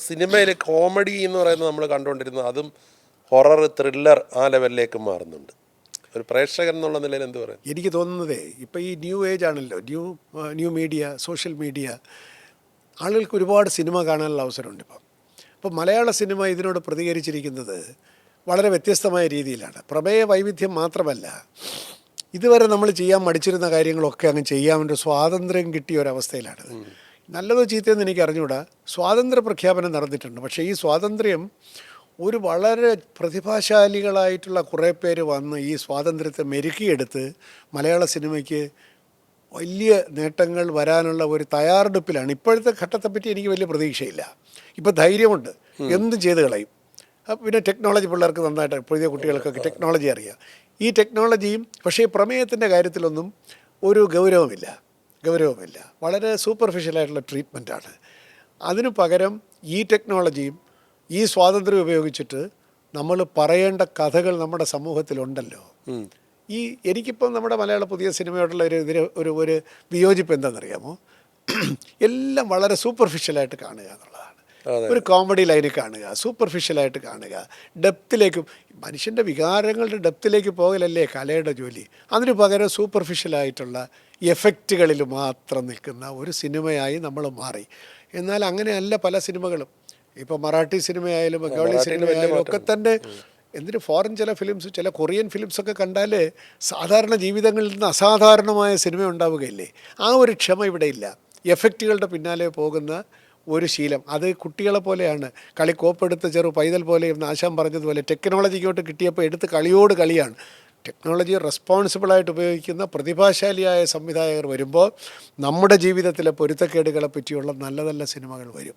സിനിമയിൽ കോമഡി എന്ന് പറയുന്നത് നമ്മൾ കണ്ടുകൊണ്ടിരുന്നത് അതും ഹൊറർ ത്രില്ലർ ആ ലെവലിലേക്ക് മാറുന്നുണ്ട്. ഒരു പ്രേക്ഷകൻ എന്നുള്ള നിലയിൽ എന്ത് പറയും? എനിക്ക് തോന്നുന്നതേ ഇപ്പോൾ ഈ ന്യൂ ഏജ് ആണല്ലോ, ന്യൂ മീഡിയ, സോഷ്യൽ മീഡിയ, ആളുകൾക്ക് ഒരുപാട് സിനിമ കാണാനുള്ള അവസരമുണ്ട് ഇപ്പം. അപ്പോൾ മലയാള സിനിമ ഇതിനോട് പ്രതികരിച്ചിരിക്കുന്നത് വളരെ വ്യത്യസ്തമായ രീതിയിലാണ്. പ്രമേയ വൈവിധ്യം മാത്രമല്ല, ഇതുവരെ നമ്മൾ ചെയ്യാൻ മടിച്ചിരുന്ന കാര്യങ്ങളൊക്കെ അങ്ങ് ചെയ്യാൻ സ്വാതന്ത്ര്യം കിട്ടിയ ഒരവസ്ഥയിലാണ്. നല്ലതോ ചീത്തയെന്ന് എനിക്ക് അറിഞ്ഞുകൂടാ. സ്വാതന്ത്ര്യ പ്രഖ്യാപനം നടന്നിട്ടുണ്ട്. പക്ഷേ ഈ സ്വാതന്ത്ര്യം ഒരു വളരെ പ്രതിഭാശാലികളായിട്ടുള്ള കുറേ പേര് വന്ന് ഈ സ്വാതന്ത്ര്യത്തെ മെരുക്കിയെടുത്ത് മലയാള സിനിമയ്ക്ക് വലിയ നേട്ടങ്ങൾ വരാനുള്ള ഒരു തയ്യാറെടുപ്പിലാണ്. ഇപ്പോഴത്തെ ഘട്ടത്തെപ്പറ്റി എനിക്ക് വലിയ പ്രതീക്ഷയില്ല. ഇപ്പോൾ ധൈര്യമുണ്ട്, എന്തും ചെയ്ത് കളയും. പിന്നെ ടെക്നോളജി പിള്ളേർക്ക് നന്നായിട്ട്, പുതിയ കുട്ടികൾക്കൊക്കെ ടെക്നോളജി അറിയാം. ഈ ടെക്നോളജിയും പക്ഷേ പ്രമേയത്തിൻ്റെ കാര്യത്തിലൊന്നും ഒരു ഗൗരവമില്ല. വളരെ സൂപ്പർഫിഷ്യലായിട്ടുള്ള ട്രീറ്റ്മെൻറ്റാണ്. അതിനു പകരം ഈ ടെക്നോളജിയും ഈ സ്വാതന്ത്ര്യം ഉപയോഗിച്ചിട്ട് നമ്മൾ പറയേണ്ട കഥകൾ നമ്മുടെ സമൂഹത്തിലുണ്ടല്ലോ. എനിക്കിപ്പം നമ്മുടെ മലയാള പുതിയ സിനിമയോടുള്ള ഒരു വിയോജിപ്പ് എന്താണെന്നറിയാമോ? എല്ലാം വളരെ സൂപ്പർഫിഷ്യലായിട്ട് കാണുക എന്നുള്ളതാണ്. ഒരു കോമഡി ലൈനിൽ കാണുക, സൂപ്പർഫിഷ്യലായിട്ട് കാണുക, ഡെപ്തിലേക്ക്, മനുഷ്യൻ്റെ വികാരങ്ങളുടെ ഡെപ്തിലേക്ക് പോകലല്ലേ കലയുടെ ജോലി. അതിനു പകരം സൂപ്പർഫിഷ്യലായിട്ടുള്ള എഫക്റ്റുകളിൽ മാത്രം നിൽക്കുന്ന ഒരു സിനിമയായി നമ്മൾ മാറി. എന്നാൽ അങ്ങനെയല്ല പല സിനിമകളും. ഇപ്പോൾ മറാഠി സിനിമയായാലും ബംഗാളി സിനിമയായാലും ഒക്കെ തന്നെ എന്തിന് ഫോറിൻ ചില ഫിലിംസ്, ചില കൊറിയൻ ഫിലിംസൊക്കെ കണ്ടാൽ സാധാരണ ജീവിതങ്ങളിൽ നിന്ന് അസാധാരണമായ സിനിമ ഉണ്ടാവുകയില്ലേ? ആ ഒരു ക്ഷമ ഇവിടെ ഇല്ല. എഫക്റ്റുകളുടെ പിന്നാലെ പോകുന്ന ഒരു ശീലം, അത് കുട്ടികളെ പോലെയാണ്. കളി കോപ്പെടുത്ത ചെറു പൈതൽ പോലെ എന്ന് ആശാൻ പറഞ്ഞതുപോലെ ടെക്നോളജിക്കോട്ട് കിട്ടിയപ്പോൾ എടുത്ത് കളിയോട് കളിയാണ്. ടെക്നോളജി റെസ്പോൺസിബിളായിട്ട് ഉപയോഗിക്കുന്ന പ്രതിഭാശാലിയായ സംവിധായകർ വരുമ്പോൾ നമ്മുടെ ജീവിതത്തിലെ പൊരുത്തക്കേടുകളെ പറ്റിയുള്ള നല്ല നല്ല സിനിമകൾ വരും.